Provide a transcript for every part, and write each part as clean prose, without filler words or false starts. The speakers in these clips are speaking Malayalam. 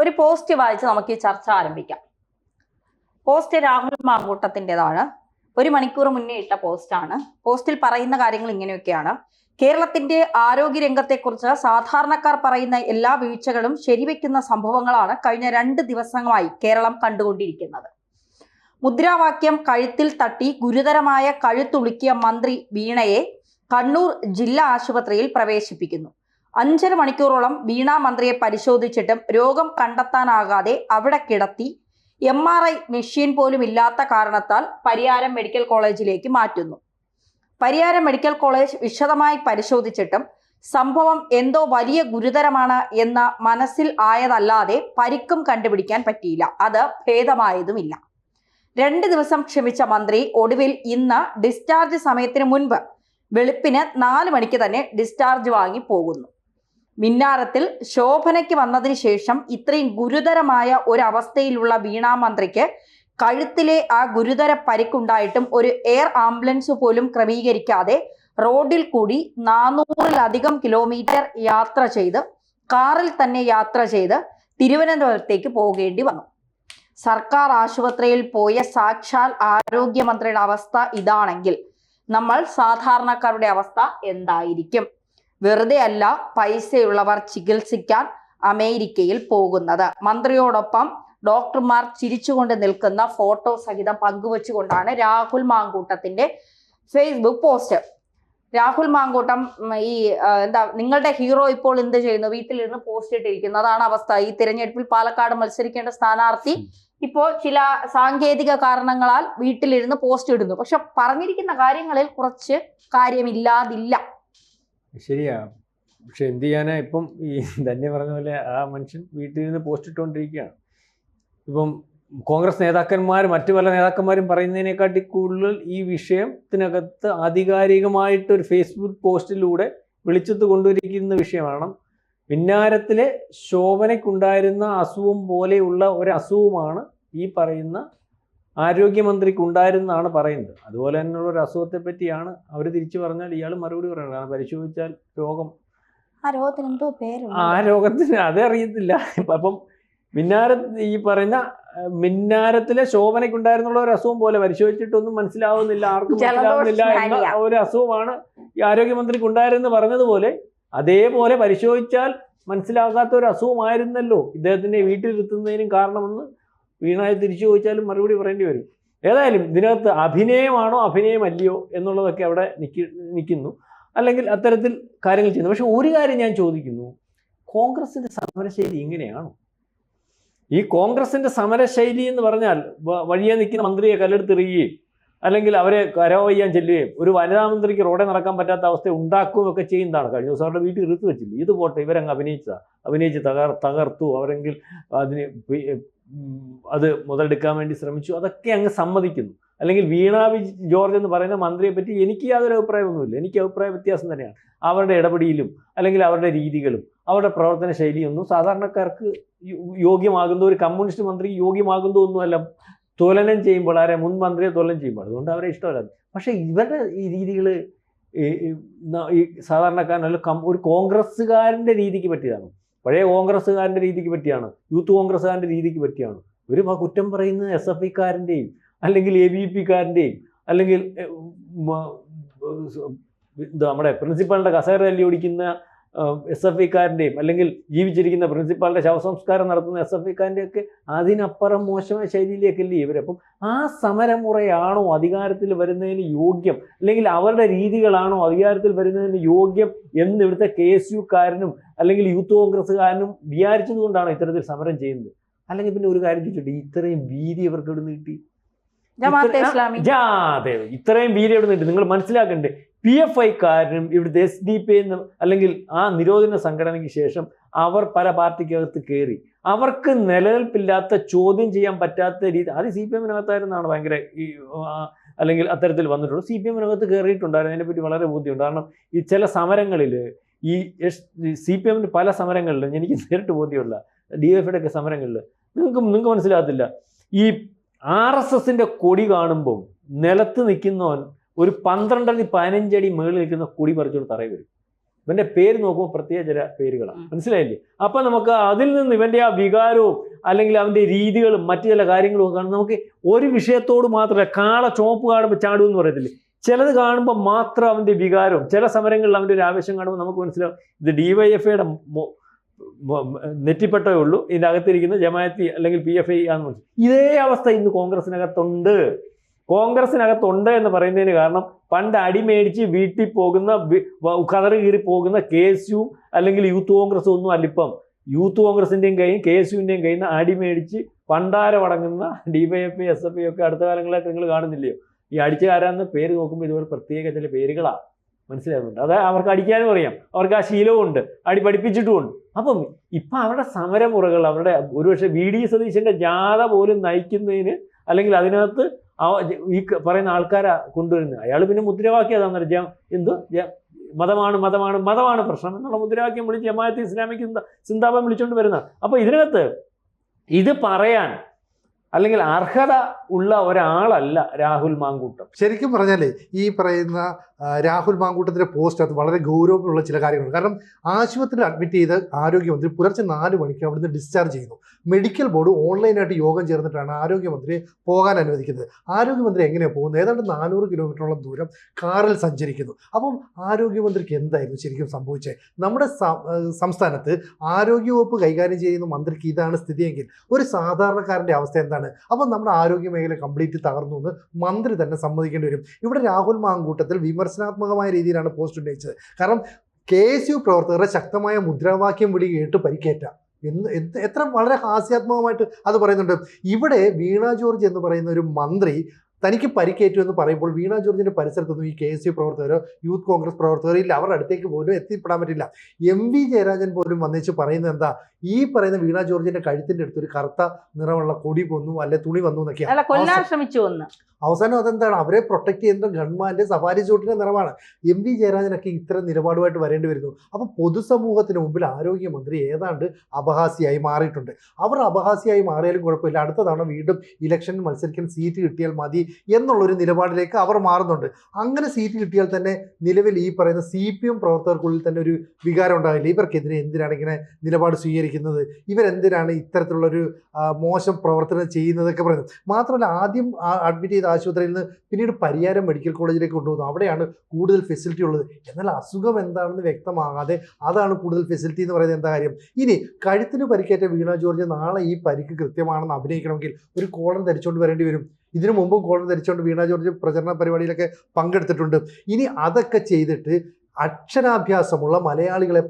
ഒരു പോസ്റ്റ് വായിച്ച് നമുക്ക് ഈ ചർച്ച ആരംഭിക്കാം. പോസ്റ്റ് രാഹുൽ മാങ്കൂട്ടത്തിൻ്റെതാണ്. 1 മണിക്കൂർ മുന്നേ ഇട്ട പോസ്റ്റാണ്. പോസ്റ്റിൽ പറയുന്ന കാര്യങ്ങൾ ഇങ്ങനെയൊക്കെയാണ്. കേരളത്തിന്റെ ആരോഗ്യരംഗത്തെക്കുറിച്ച് സാധാരണക്കാർ പറയുന്ന എല്ലാ വീഴ്ചകളും ശരിവെക്കുന്ന സംഭവങ്ങളാണ് കഴിഞ്ഞ 2 ദിവസങ്ങളായി കേരളം കണ്ടുകൊണ്ടിരിക്കുന്നത്. മുദ്രാവാക്യം കഴുത്തിൽ തട്ടി ഗുരുതരമായ കഴുത്തുളുക്കിയ മന്ത്രി വീണയെ കണ്ണൂർ ജില്ലാ ആശുപത്രിയിൽ പ്രവേശിപ്പിക്കുന്നു. 5.5 മണിക്കൂറോളം വീണ മന്ത്രിയെ പരിശോധിച്ചിട്ടും രോഗം കണ്ടെത്താനാകാതെ അവിടെ കിടത്തി. MRI മെഷീൻ പോലും ഇല്ലാത്ത കാരണത്താൽ പരിയാരം മെഡിക്കൽ കോളേജിലേക്ക് മാറ്റുന്നു. പരിയാരം മെഡിക്കൽ കോളേജ് വിശദമായി പരിശോധിച്ചിട്ടും സംഭവം എന്തോ വലിയ ഗുരുതരമാണ് എന്ന മനസ്സിൽ ആയതല്ലാതെ പരിക്കും കണ്ടുപിടിക്കാൻ പറ്റിയില്ല. അത് ഭേദമായതുമില്ല. 2 ദിവസം ക്ഷമിച്ച മന്ത്രി ഒടുവിൽ ഇന്ന് ഡിസ്ചാർജ് സമയത്തിന് മുൻപ് വെളുപ്പിന് 4 മണിക്ക് തന്നെ ഡിസ്ചാർജ് വാങ്ങി പോകുന്നു. മിന്നാരത്തിൽ ശോഭനയ്ക്ക് വന്നതിന് ശേഷം ഇത്രയും ഗുരുതരമായ ഒരു വീണാ മന്ത്രിക്ക് കഴുത്തിലെ ആ ഗുരുതര പരിക്കുണ്ടായിട്ടും ഒരു എയർ ആംബുലൻസ് പോലും ക്രമീകരിക്കാതെ റോഡിൽ കൂടി 400-ലധികം കിലോമീറ്റർ യാത്ര ചെയ്ത് കാറിൽ തന്നെ യാത്ര ചെയ്ത് തിരുവനന്തപുരത്തേക്ക് പോകേണ്ടി വന്നു. സർക്കാർ ആശുപത്രിയിൽ പോയ സാക്ഷാൽ ആരോഗ്യമന്ത്രിയുടെ അവസ്ഥ ഇതാണെങ്കിൽ നമ്മൾ സാധാരണക്കാരുടെ അവസ്ഥ എന്തായിരിക്കും? വെറുതെ അല്ല പൈസയുള്ളവർ ചികിത്സിക്കാൻ അമേരിക്കയിൽ പോകുന്നത്. മന്ത്രിയോടൊപ്പം ഡോക്ടർമാർ ചിരിച്ചുകൊണ്ട് നിൽക്കുന്ന ഫോട്ടോ സഹിതം പങ്കുവച്ചുകൊണ്ടാണ് രാഹുൽ മാങ്കൂട്ടത്തിന്റെ ഫേസ്ബുക്ക് പോസ്റ്റ്. രാഹുൽ മാങ്കൂട്ടം നിങ്ങളുടെ ഹീറോ ഇപ്പോൾ എന്ത് ചെയ്യുന്നു? വീട്ടിലിരുന്ന് പോസ്റ്റ് ഇട്ടിരിക്കുന്നു. അതാണ് അവസ്ഥ. ഈ തിരഞ്ഞെടുപ്പിൽ പാലക്കാട് മത്സരിക്കേണ്ട സ്ഥാനാർത്ഥി ഇപ്പോൾ ചില സാങ്കേതിക കാരണങ്ങളാൽ വീട്ടിലിരുന്ന് പോസ്റ്റ് ഇടുന്നു. പക്ഷെ പറഞ്ഞിരിക്കുന്ന കാര്യങ്ങളിൽ കുറച്ച് കാര്യമില്ലാതില്ല. ശരിയാ. പക്ഷെ എന്ത് ചെയ്യാനാ? ഇപ്പം ഈ തന്നെ പറഞ്ഞ പോലെ ആ മനുഷ്യൻ വീട്ടിൽ നിന്ന് പോസ്റ്റ് ഇട്ടുകൊണ്ടിരിക്കുകയാണ്. ഇപ്പം കോൺഗ്രസ് നേതാക്കന്മാർ മറ്റു പല നേതാക്കന്മാരും പറയുന്നതിനെക്കാട്ടി കൂടുതൽ ഈ വിഷയത്തിനകത്ത് ആധികാരികമായിട്ടൊരു ഫേസ്ബുക്ക് പോസ്റ്റിലൂടെ വെളിച്ചത്ത് കൊണ്ടുവരിക്കുന്ന വിഷയമാണ്. പിന്നാരത്തിലെ ശോഭനയ്ക്കുണ്ടായിരുന്ന അസുഖം പോലെയുള്ള ഒരു അസുഖമാണ് ഈ പറയുന്ന ആരോഗ്യമന്ത്രിക്കുണ്ടായിരുന്നാണ് പറയുന്നത്. അതുപോലെ തന്നെയുള്ള ഒരു അസുഖത്തെ പറ്റിയാണ് അവർ തിരിച്ചു പറഞ്ഞാൽ ഇയാൾ മറുപടി പറയുന്നത്. കാരണം പരിശോധിച്ചാൽ ആ രോഗത്തിന് അതേ അറിയത്തില്ല. അപ്പം ഈ പറയുന്ന മിന്നാരത്തിലെ ശോഭനയ്ക്കുണ്ടായിരുന്നുള്ള ഒരു അസുഖം പോലെ പരിശോധിച്ചിട്ടൊന്നും മനസ്സിലാവുന്നില്ല, ആർക്കും മനസ്സിലാവുന്നില്ല എന്ന ഒരു അസുഖമാണ് ഈ ആരോഗ്യമന്ത്രിക്ക് ഉണ്ടായിരുന്നെന്ന് പറഞ്ഞതുപോലെ അതേപോലെ പരിശോധിച്ചാൽ മനസ്സിലാകാത്ത ഒരു അസുഖമായിരുന്നല്ലോ ഇദ്ദേഹത്തിൻ്റെ വീട്ടിലിരുത്തുന്നതിനും കാരണമെന്ന് വീണായി തിരിച്ചു ചോദിച്ചാലും മറുപടി പറയേണ്ടി വരും. ഏതായാലും ഇതിനകത്ത് അഭിനയമാണോ അഭിനയമല്ലയോ എന്നുള്ളതൊക്കെ അവിടെ നിൽക്കുന്നു, അല്ലെങ്കിൽ അത്തരത്തിൽ കാര്യങ്ങൾ ചെയ്യുന്നു. പക്ഷെ ഒരു കാര്യം ഞാൻ ചോദിക്കുന്നു, കോൺഗ്രസിൻ്റെ സമരശൈലി ഇങ്ങനെയാണോ? ഈ കോൺഗ്രസിൻ്റെ സമരശൈലി എന്ന് പറഞ്ഞാൽ വഴിയെ നിൽക്കുന്ന മന്ത്രിയെ കല്ലെടുത്തെറിയുകയും അല്ലെങ്കിൽ അവരെ കരവയ്യാൻ ചെല്ലുകയും ഒരു വനിതാ മന്ത്രിക്ക് റോഡെ നടക്കാൻ പറ്റാത്ത അവസ്ഥ ഉണ്ടാക്കുകയും ഒക്കെ ചെയ്യുന്നതാണ്. കഴിഞ്ഞ ദിവസം അവരുടെ വീട്ടിൽ ഇരുത്ത് വെച്ചില്ല. ഇത് പോട്ടെ, ഇവരങ്ങ് അഭിനയിച്ച് തകർത്തു, അവരെങ്കിൽ അത് മുതലെടുക്കാൻ വേണ്ടി ശ്രമിച്ചു, അതൊക്കെ അങ്ങ് സമ്മതിക്കുന്നു. അല്ലെങ്കിൽ വീണ ജോർജ് എന്ന് പറയുന്ന മന്ത്രിയെ പറ്റി എനിക്ക് യാതൊരു അഭിപ്രായമൊന്നുമില്ല. എനിക്ക് അഭിപ്രായ വ്യത്യാസം തന്നെയാണ്. അവരുടെ ഇടപെടലും അല്ലെങ്കിൽ അവരുടെ രീതികളും അവരുടെ പ്രവർത്തന ശൈലിയൊന്നും സാധാരണക്കാർക്ക് യോഗ്യമാകുന്ന ഒരു കമ്മ്യൂണിസ്റ്റ് മന്ത്രിക്ക് യോഗ്യമാകുന്ന ഒന്നുമല്ല തുലനം ചെയ്യുമ്പോൾ, ആരെ മുൻ മന്ത്രിയെ തുലനം ചെയ്യുമ്പോൾ. അതുകൊണ്ട് അവരെ ഇഷ്ടമല്ല. പക്ഷേ ഇവരുടെ ഈ രീതികൾ ഈ സാധാരണക്കാരനല്ല ഒരു കോൺഗ്രസ്സുകാരൻ്റെ രീതിക്ക് പറ്റിയതാണ്, പഴയ കോൺഗ്രസ്സുകാരൻ്റെ രീതിക്ക് പറ്റിയാണ്, യൂത്ത് കോൺഗ്രസ്സുകാരൻ്റെ രീതിക്ക് പറ്റിയാണ്. ഒരു കുറ്റം പറയുന്നത് SFIക്കാരൻ്റെയും അല്ലെങ്കിൽ ABP-കാരൻ്റെയും അല്ലെങ്കിൽ നമ്മുടെ പ്രിൻസിപ്പാളിൻ്റെ കസേര തല്ലി ഓടിക്കുന്ന SFIക്കാരൻ്റെയും അല്ലെങ്കിൽ ജീവിച്ചിരിക്കുന്ന പ്രിൻസിപ്പാളിൻ്റെ ശവസംസ്കാരം നടത്തുന്ന SFIക്കാരൻ്റെ ഒക്കെ അതിനപ്പുറം മോശമായ ശൈലിയിലേക്കല്ലേ ഇവർ. അപ്പം ആ സമരമുറയാണോ അധികാരത്തിൽ വരുന്നതിന് യോഗ്യം, അല്ലെങ്കിൽ അവരുടെ രീതികളാണോ അധികാരത്തിൽ വരുന്നതിന് യോഗ്യം എന്ന് ഇവിടുത്തെ KSUക്കാരനും അല്ലെങ്കിൽ യൂത്ത് കോൺഗ്രസ്സുകാരനും വിചാരിച്ചത് കൊണ്ടാണ് ഇത്തരത്തിൽ സമരം ചെയ്യുന്നത്? അല്ലെങ്കിൽ പിന്നെ ഒരു കാര്യം ചോദിച്ചിട്ട് ഇത്രയും വീതി അവർക്ക് എവിടെ നിന്ന് കിട്ടി? ഇത്രയും വീതി എവിടെ നിന്ന് കിട്ടി? നിങ്ങൾ മനസ്സിലാക്കണ്ടേ, PFIക്കാരനും ഇവിടുത്തെ SDP എന്ന് അല്ലെങ്കിൽ ആ നിരോധന സംഘടനയ്ക്ക് ശേഷം അവർ പല പാർട്ടിക്കകത്ത് കയറി, അവർക്ക് നിലനിൽപ്പില്ലാത്ത, ചോദ്യം ചെയ്യാൻ പറ്റാത്ത രീതി, അത് CPM-നകത്തായിരുന്നാണ് ഭയങ്കര അല്ലെങ്കിൽ അത്തരത്തിൽ വന്നിട്ടുള്ളൂ. CPM-നകത്ത് കയറിയിട്ടുണ്ടായിരുന്നു. അതിനെപ്പറ്റി വളരെ ബോധ്യമുണ്ട്. കാരണം ഈ ചില സമരങ്ങളിൽ ഈ CPM-ൻ്റെ പല സമരങ്ങളിലും എനിക്ക് നേരിട്ട് ബോധ്യമുള്ള DFIയുടെ ഒക്കെ സമരങ്ങളിൽ നിങ്ങൾക്ക് മനസ്സിലാകത്തില്ല. ഈ RSSൻ്റെ കൊടി കാണുമ്പോൾ നിലത്ത് നിൽക്കുന്നവൻ ഒരു 12 അടി 15 അടി മുകളിൽ നിൽക്കുന്ന കൊടി പറിച്ചുകൊണ്ട് തറയിൽ വരും. ഇവന്റെ പേര് നോക്കുമ്പോൾ പ്രത്യേക ചില പേരുകളാണ്, മനസ്സിലായില്ലേ? അപ്പൊ നമുക്ക് അതിൽ നിന്ന് ഇവന്റെ ആ വികാരവും അല്ലെങ്കിൽ അവന്റെ രീതികളും മറ്റു ചില കാര്യങ്ങളും ഒക്കെ കാണുമ്പോൾ നമുക്ക് ഒരു വിഷയത്തോട് മാത്രമല്ല, കാള ചോപ്പ് കാണുമ്പോൾ ചാടും എന്ന് പറയത്തില്ലേ, ചിലത് കാണുമ്പോൾ മാത്രം അവന്റെ വികാരവും ചില സമരങ്ങളിൽ അവന്റെ ഒരു ആവേശം കാണുമ്പോൾ നമുക്ക് മനസ്സിലാവും ഇത് DYFIയുടെ നെറ്റിപ്പെട്ടേ ഉള്ളൂ, ഇതിൻ്റെ അകത്തിരിക്കുന്ന ജമാഅത്തി അല്ലെങ്കിൽ PFI ആണെന്ന് പറഞ്ഞു. ഇതേ അവസ്ഥ ഇന്ന് കോൺഗ്രസിനകത്തുണ്ട് എന്ന് പറയുന്നതിന് കാരണം പണ്ട് അടിമേടിച്ച് വീട്ടിൽ പോകുന്ന കതറ് കീറി പോകുന്ന KSU അല്ലെങ്കിൽ യൂത്ത് കോൺഗ്രസ് ഒന്നും അല്ല. ഇപ്പം യൂത്ത് കോൺഗ്രസിൻ്റെയും കയ്യും KSUവിൻ്റെയും കയ്യിൽ നിന്ന് അടിമേടിച്ച് പണ്ടാരമടങ്ങുന്ന DYFI SFI ഒക്കെ അടുത്ത കാലങ്ങളായിട്ട് നിങ്ങൾ കാണുന്നില്ലയോ? ഈ അടിച്ചുകാരാന്ന് പേര് നോക്കുമ്പോൾ ഇതുപോലെ പ്രത്യേക ചില പേരുകളാണ് മനസ്സിലാകുന്നുണ്ട്. അത് അവർക്ക് അടിക്കാനും അറിയാം, അവർക്ക് ആ ശീലവും ഉണ്ട്, അടി പഠിപ്പിച്ചിട്ടുമുണ്ട്. അപ്പം ഇപ്പം അവരുടെ സമരമുറകൾ, അവരുടെ ഒരുപക്ഷെ VD സതീശൻ്റെ ജാഥ പോലും നയിക്കുന്നതിന് അല്ലെങ്കിൽ അതിനകത്ത് ഈ പറയുന്ന ആൾക്കാരാ കൊണ്ടുവരുന്നത്. അയാൾ പിന്നെ മുദ്രാവാക്യം അതാണെന്ന് എന്തോ മതമാണ് പ്രശ്നം എന്നുള്ള മുദ്രാവാക്യം വിളിച്ച് ജമാഅത്ത് ഇസ്ലാമിക്ക് സിന്ദാബാദ് വിളിച്ചുകൊണ്ട് വരുന്ന. അപ്പോൾ ഇതിനകത്ത് ഇത് പറയാൻ അല്ലെങ്കിൽ അർഹത ഉള്ള ഒരാളല്ല രാഹുൽ മാങ്കൂട്ടം. ശരിക്കും പറഞ്ഞാലേ ഈ പറയുന്ന രാഹുൽ മാങ്കൂട്ടത്തിൻ്റെ പോസ്റ്റ് അത് വളരെ ഗൗരവമുള്ള ചില കാര്യങ്ങളുണ്ട്. കാരണം ആശുപത്രിയിൽ അഡ്മിറ്റ് ചെയ്ത് ആരോഗ്യമന്ത്രി പുലർച്ചെ 4 മണിക്ക് അവിടുന്ന് ഡിസ്ചാർജ് ചെയ്യുന്നു. മെഡിക്കൽ ബോർഡ് ഓൺലൈനായിട്ട് യോഗം ചേർന്നിട്ടാണ് ആരോഗ്യമന്ത്രിയെ പോകാൻ അനുവദിക്കുന്നത്. ആരോഗ്യമന്ത്രി എങ്ങനെയാണ് പോകുന്നത്? ഏതാണ്ട് 400 കിലോമീറ്ററോളം ദൂരം കാറിൽ സഞ്ചരിക്കുന്നു. അപ്പം ആരോഗ്യമന്ത്രിക്ക് എന്തായിരുന്നു ശരിക്കും സംഭവിച്ചത്? നമ്മുടെ സംസ്ഥാനത്ത് ആരോഗ്യവകുപ്പ് കൈകാര്യം ചെയ്യുന്ന മന്ത്രിക്ക് ഇതാണ് സ്ഥിതിയെങ്കിൽ ഒരു സാധാരണക്കാരൻ്റെ അവസ്ഥ എന്താണ്? അപ്പം നമ്മുടെ ആരോഗ്യ മേഖല കംപ്ലീറ്റ് തകർന്നു എന്ന് മന്ത്രി തന്നെ സമ്മതിക്കേണ്ടി വരും. ഇവിടെ രാഹുൽ മാങ്കൂട്ടത്തിൽ വിമർശനാത്മകമായ രീതിയിലാണ് പോസ്റ്റ് ഉന്നയിച്ചത്. കാരണം KSU പ്രവർത്തകരുടെ ശക്തമായ മുദ്രാവാക്യം വിളി കേട്ട് പരിക്കേറ്റ എത്ര വളരെ ഹാസ്യാത്മകമായിട്ട് അത് പറയുന്നുണ്ട്. ഇവിടെ വീണ ജോർജ് എന്ന് പറയുന്ന ഒരു മന്ത്രി തനിക്ക് പരിക്കേറ്റു എന്ന് പറയുമ്പോൾ വീണ ജോർജിൻ്റെ പരിസരത്തൊന്നും ഈ KSU പ്രവർത്തകരോ യൂത്ത് കോൺഗ്രസ് പ്രവർത്തകരോ ഇല്ല. അവരുടെ അടുത്തേക്ക് പോലും എത്തിപ്പെടാൻ പറ്റില്ല. MV ജയരാജൻ പോലും വന്നേച്ച് പറയുന്നത് എന്താ? ഈ പറയുന്ന വീണ ജോർജിന്റെ കഴുത്തിന്റെ അടുത്ത് ഒരു കറുത്ത നിറമുള്ള കൊടി വന്നു അല്ലെ തുണി വന്നു എന്നൊക്കെയാണ്. അവസാനം അതെന്താണ്? അവരെ പ്രൊട്ടക്ട് ചെയ്യുന്ന ഗവൺമെന്റ് സഫാരി സൂട്ടിന്റെ നിറമാണ്. MV ജയരാജനൊക്കെ ഇത്തരം നിലപാടുമായിട്ട് വരേണ്ടി വരുന്നു. അപ്പം പൊതുസമൂഹത്തിന് മുമ്പിൽ ആരോഗ്യമന്ത്രി ഏതാണ്ട് അപഹാസ്യമായി മാറിയിട്ടുണ്ട്. അവർ അപഹാസ്യമായി മാറിയാലും കുഴപ്പമില്ല, അടുത്ത തവണ വീണ്ടും ഇലക്ഷനിൽ മത്സരിക്കാൻ സീറ്റ് കിട്ടിയാൽ മതി എന്നുള്ളൊരു നിലപാടിലേക്ക് അവർ മാറുന്നുണ്ട്. അങ്ങനെ സീറ്റ് കിട്ടിയാൽ തന്നെ നിലവിൽ ഈ പറയുന്ന CPM പ്രവർത്തകർക്കുള്ളിൽ തന്നെ ഒരു വികാരം ഉണ്ടാവില്ല. ഇവർക്കെതിരെ എന്തിനാണ് ഇങ്ങനെ നിലപാട് സ്വീകരിക്കുന്നത്, ഇവരെന്തിനാണ് ഇത്തരത്തിലുള്ളൊരു മോശം പ്രവർത്തനം ചെയ്യുന്നതൊക്കെ പറയുന്നത്. മാത്രമല്ല ആദ്യം അഡ്മിറ്റ് ചെയ്ത ആശുപത്രിയിൽ നിന്ന് പിന്നീട് പരിയാരം മെഡിക്കൽ കോളേജിലേക്ക് കൊണ്ടുപോകുന്നു. അവിടെയാണ് കൂടുതൽ ഫെസിലിറ്റി ഉള്ളത്. എന്നാൽ അസുഖം എന്താണെന്ന് വ്യക്തമാകാതെ അതാണ് കൂടുതൽ ഫെസിലിറ്റി എന്ന് പറയുന്നത് എന്താ കാര്യം? ഇനി കഴുത്തിന് പരിക്കേറ്റ വീണ ജോർജ് നാളെ ഈ പരിക്ക് കൃത്യമാണെന്ന് അഭിനയിക്കണമെങ്കിൽ ഒരു കോളർ ധരിച്ചുകൊണ്ട് വരേണ്ടി വരും. ഇതിനു മുമ്പും കോളർ ധരിച്ചുകൊണ്ട് വീണ ജോർജ് പ്രചരണ പരിപാടിയിലൊക്കെ പങ്കെടുത്തിട്ടുണ്ട്. ഇനി അതൊക്കെ ചെയ്തിട്ട് അക്ഷരാഭ്യാസമുള്ള മലയാളികളെ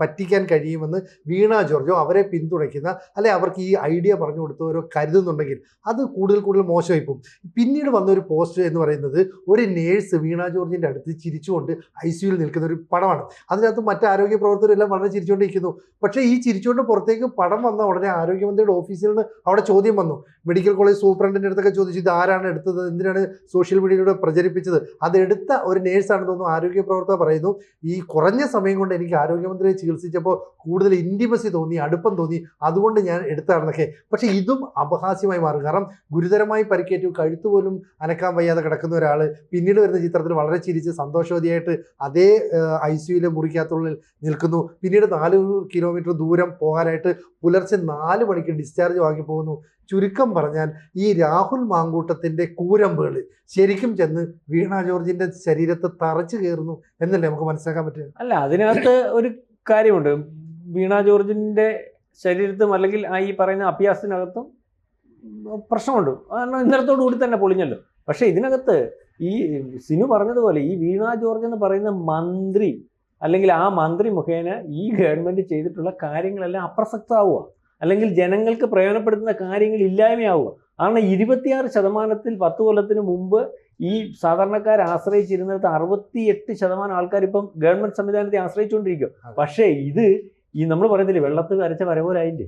പറ്റിക്കാൻ കഴിയുമെന്ന് വീണ ജോർജോ അവരെ പിന്തുണയ്ക്കുന്ന അല്ലെ അവർക്ക് ഈ ഐഡിയ പറഞ്ഞു കൊടുത്തവരോ കരുതുന്നുണ്ടെങ്കിൽ അത് കൂടുതൽ മോശമായി പോകും. പിന്നീട് വന്നൊരു പോസ്റ്റ് എന്ന് പറയുന്നത് ഒരു നേഴ്സ് വീണ ജോർജിൻ്റെ അടുത്ത് ചിരിച്ചുകൊണ്ട് ICUവിൽ നിൽക്കുന്ന ഒരു പടമാണ്. അതിനകത്ത് മറ്റ് ആരോഗ്യ പ്രവർത്തകരെല്ലാം വളരെ ചിരിച്ചുകൊണ്ടിരിക്കുന്നു. പക്ഷേ ഈ ചിരിച്ചുകൊണ്ട് പുറത്തേക്ക് പടം വന്ന ഉടനെ ആരോഗ്യമന്ത്രിയുടെ ഓഫീസിൽ നിന്ന് അവിടെ ചോദ്യം വന്നു. മെഡിക്കൽ കോളേജ് സൂപ്രണ്ടിൻ്റെ അടുത്തൊക്കെ ചോദിച്ചു, ഇത് ആരാണ് എടുത്തത്, എന്തിനാണ് സോഷ്യൽ മീഡിയയിലൂടെ പ്രചരിപ്പിച്ചത്? അതെടുത്ത ഒരു നേഴ്സാണെന്ന് തോന്നുന്നു. ആരോഗ്യ പ്രവർത്തകർ പറയുന്നു, ഈ കുറഞ്ഞ സമയം കൊണ്ട് എനിക്ക് ആരോഗ്യമന്ത്രിയെ ചികിത്സിച്ചപ്പോൾ കൂടുതൽ ഇൻറ്റിമസി തോന്നി, അടുപ്പം തോന്നി, അതുകൊണ്ട് ഞാൻ എടുത്താണെന്നൊക്കെ. പക്ഷേ ഇതും അപഹാസ്യമായി മാറും. കാരണം ഗുരുതരമായി പരിക്കേറ്റു, കഴുത്ത് പോലും അനക്കാൻ വയ്യാതെ കിടക്കുന്ന ഒരാൾ പിന്നീട് വരുന്ന ചിത്രത്തിൽ വളരെ ചിരിച്ച് സന്തോഷവതിയായിട്ട് അതേ ICUവിലെ മുറിക്കകത്തുള്ളിൽ നിൽക്കുന്നു. പിന്നീട് 4 കിലോമീറ്റർ ദൂരം പോകാനായിട്ട് പുലർച്ചെ 4 മണിക്ക് ഡിസ്ചാർജ് വാങ്ങി പോകുന്നു. ചുരുക്കം പറഞ്ഞാൽ ഈ രാഹുൽ മാങ്കൂട്ടത്തിൻ്റെ കൂരമ്പുകൾ ശരിക്കും ചെന്ന് വീണ ജോർജിൻ്റെ ശരീരത്തെ തറച്ചു കയറുന്നു എന്നല്ലേ നമുക്ക് മനസ്സിലാക്കാൻ പറ്റുക? അല്ല, അതിനകത്ത് ഒരു കാര്യമുണ്ട്. വീണ ജോർജിൻ്റെ ശരീരത്തും അല്ലെങ്കിൽ ഈ പറയുന്ന അഭ്യാസത്തിനകത്തും പ്രശ്നമുണ്ട്. കാരണം ഇന്നലത്തോടു കൂടി തന്നെ പൊളിഞ്ഞല്ലോ. പക്ഷേ ഇതിനകത്ത് ഈ സിനു പറഞ്ഞതുപോലെ ഈ വീണ ജോർജ് എന്ന് പറയുന്ന മന്ത്രി അല്ലെങ്കിൽ ആ മന്ത്രി മുഖേന ഈ ഗവൺമെൻറ് ചെയ്തിട്ടുള്ള കാര്യങ്ങളെല്ലാം അപ്രസക്തമാവുക, അല്ലെങ്കിൽ ജനങ്ങൾക്ക് പ്രയോജനപ്പെടുത്തുന്ന കാര്യങ്ങൾ ഇല്ലായ്മയാവുക. കാരണം 26% 10 കൊല്ലത്തിന് മുമ്പ് ഈ സാധാരണക്കാർ ആശ്രയിച്ചിരുന്നിടത്ത് 68% ആൾക്കാർ ഇപ്പം ഗവൺമെൻറ് സംവിധാനത്തെ ആശ്രയിച്ചുകൊണ്ടിരിക്കും. പക്ഷേ ഇത് ഈ നമ്മൾ പറയത്തില്ലേ, വെള്ളത്തിൽ അരച്ച വര പോലെ ആയില്ലേ?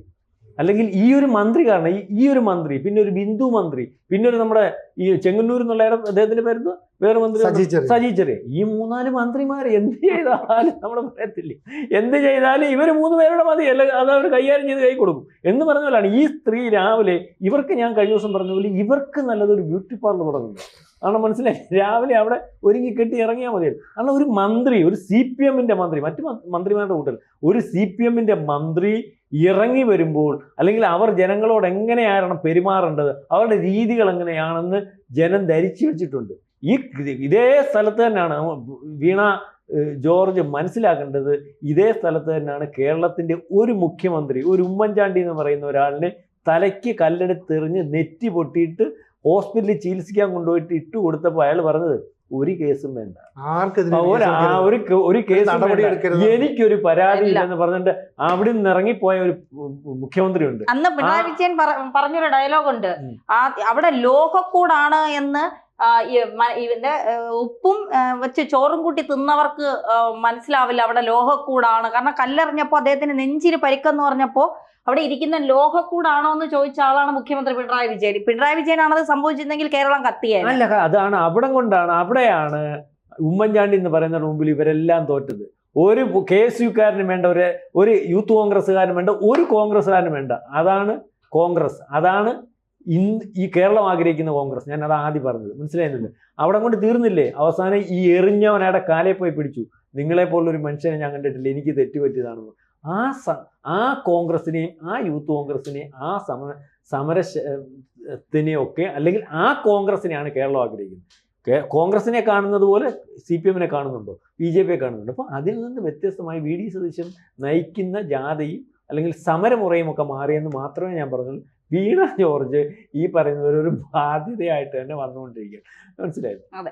അല്ലെങ്കിൽ ഈ ഒരു മന്ത്രി കാരണം ഈ ഒരു മന്ത്രി, പിന്നെ ഒരു ബിന്ദു മന്ത്രി, പിന്നെ ഒരു നമ്മുടെ ഈ ചെങ്ങന്നൂർ എന്നുള്ള അദ്ദേഹത്തിന്റെ പേര് വേറെ മന്ത്രി സജി ചെറിയ, ഈ 3-4 മന്ത്രിമാർ എന്ത് ചെയ്താലും നമ്മൾ പറയത്തില്ലേ, എന്ത് ചെയ്താലും ഇവർ 3 പേരുടെ മതി, അല്ല അത് അവർ കൈകാര്യം ചെയ്ത് കൈ കൊടുക്കും എന്ന് പറഞ്ഞ പോലെയാണ് ഈ സ്ത്രീ രാവിലെ ഇവർക്ക്, ഞാൻ കഴിഞ്ഞ ദിവസം പറഞ്ഞ പോലെ ഇവർക്ക് നല്ലതൊരു ബ്യൂട്ടി പാർലർ തുടങ്ങുന്നു. കാരണം മനസ്സിലായി, രാവിലെ അവിടെ ഒരുങ്ങി കെട്ടി ഇറങ്ങിയാൽ മതിയല്ലോ. കാരണം ഒരു മന്ത്രി, ഒരു CPM മന്ത്രി, മറ്റു മന്ത്രിമാരുടെ കൂട്ടൽ ഒരു CPM മന്ത്രി ഇറങ്ങി വരുമ്പോൾ, അല്ലെങ്കിൽ അവർ ജനങ്ങളോട് എങ്ങനെയാണ് പെരുമാറേണ്ടത്, അവരുടെ രീതികൾ എങ്ങനെയാണെന്ന് ജനം ധരിച്ചു വെച്ചിട്ടുണ്ട്. ഇതേ സ്ഥലത്ത് തന്നെയാണ് വീണ ജോർജ് മനസ്സിലാക്കേണ്ടത്. ഇതേ സ്ഥലത്ത് തന്നെയാണ് കേരളത്തിന്റെ ഒരു മുഖ്യമന്ത്രി, ഒരു ഉമ്മൻചാണ്ടി എന്ന് പറയുന്ന ഒരാളിനെ തലയ്ക്ക് കല്ലെടുത്തെറിഞ്ഞ് നെറ്റി പൊട്ടിയിട്ട് ഹോസ്പിറ്റലിൽ ചികിത്സിക്കാൻ കൊണ്ടുപോയിട്ട് ഇട്ട് കൊടുത്തപ്പോൾ അയാൾ പറഞ്ഞത് ഒരു കേസും വേണ്ട, ഒരു കേസും വേണ്ട, എനിക്കൊരു പരാതി ഇല്ലെന്ന് പറഞ്ഞിട്ട് അവിടെ നിന്ന് ഇറങ്ങിപ്പോയ ഒരു മുഖ്യമന്ത്രി ഉണ്ട്. അന്ന് പിണറായി വിജയൻ പറഞ്ഞൊരു ഡയലോഗുണ്ട്, അവിടെ ലോഹക്കൂടാണ് എന്ന് ഇതിന്റെ ഉപ്പും വെച്ച് ചോറും കൂട്ടി തിന്നവർക്ക് മനസ്സിലാവില്ല അവിടെ ലോഹക്കൂടാണ്. കാരണം കല്ലെറിഞ്ഞപ്പോ അദ്ദേഹത്തിന് നെഞ്ചിന് പരിക്കെന്ന് പറഞ്ഞപ്പോ അവിടെ ഇരിക്കുന്ന ലോഹക്കൂടാണോ എന്ന് ചോദിച്ച ആളാണ് മുഖ്യമന്ത്രി പിണറായി വിജയൻ. പിണറായി വിജയനാണത് സംഭവിച്ചിരുന്നെങ്കിൽ കേരളം കത്തിയായിരുന്നു. അല്ല, അതാണ് അവിടെയാണ് ഉമ്മൻചാണ്ടി എന്ന് പറയുന്ന മുമ്പിൽ ഇവരെല്ലാം തോറ്റത്. ഒരു KSUക്കാരനും വേണ്ട, ഒരു യൂത്ത് കോൺഗ്രസ്സുകാരനും വേണ്ട, ഒരു കോൺഗ്രസ്സുകാരനും വേണ്ട. അതാണ് കോൺഗ്രസ്, അതാണ് ഈ കേരളം ആഗ്രഹിക്കുന്ന കോൺഗ്രസ്. ഞാൻ അത് ആദ്യം പറഞ്ഞത് മനസ്സിലായിരുന്നില്ല. അവിടെ കൊണ്ട് തീർന്നില്ലേ, അവസാനം ഈ എറിഞ്ഞവനയുടെ കാലേ പോയി പിടിച്ചു. നിങ്ങളെപ്പോലുള്ളൊരു മനുഷ്യനെ ഞാൻ കണ്ടിട്ടില്ല, എനിക്ക് തെറ്റുപറ്റിയതാണെന്ന്. ആ കോൺഗ്രസിനെയും ആ യൂത്ത് കോൺഗ്രസിനെയും ആ സമരത്തിനെയും ഒക്കെ, അല്ലെങ്കിൽ ആ കോൺഗ്രസിനെയാണ് കേരളം ആഗ്രഹിക്കുന്നത്. കോൺഗ്രസിനെ കാണുന്നത് പോലെ CPM കാണുന്നുണ്ടോ, BJP കാണുന്നുണ്ടോ? അപ്പോൾ അതിൽ നിന്ന് വ്യത്യസ്തമായി VD സതീശൻ നയിക്കുന്ന ജാഥയും അല്ലെങ്കിൽ സമരമുറയും ഒക്കെ മാറിയെന്ന് മാത്രമേ ഞാൻ പറഞ്ഞുള്ളൂ. വീണ ജോർജ് ഈ പറയുന്നവരൊരു ബാധ്യതയായിട്ട് തന്നെ വന്നുകൊണ്ടിരിക്കുക. മനസ്സിലായത്? അതെ.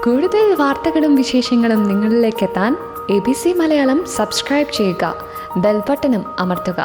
കൂടുതൽ വാർത്തകളും വിശേഷങ്ങളും നിങ്ങളിലേക്ക് എത്താൻ ABC മലയാളം സബ്സ്ക്രൈബ് ചെയ്യുക, ബെൽബട്ടനും അമർത്തുക.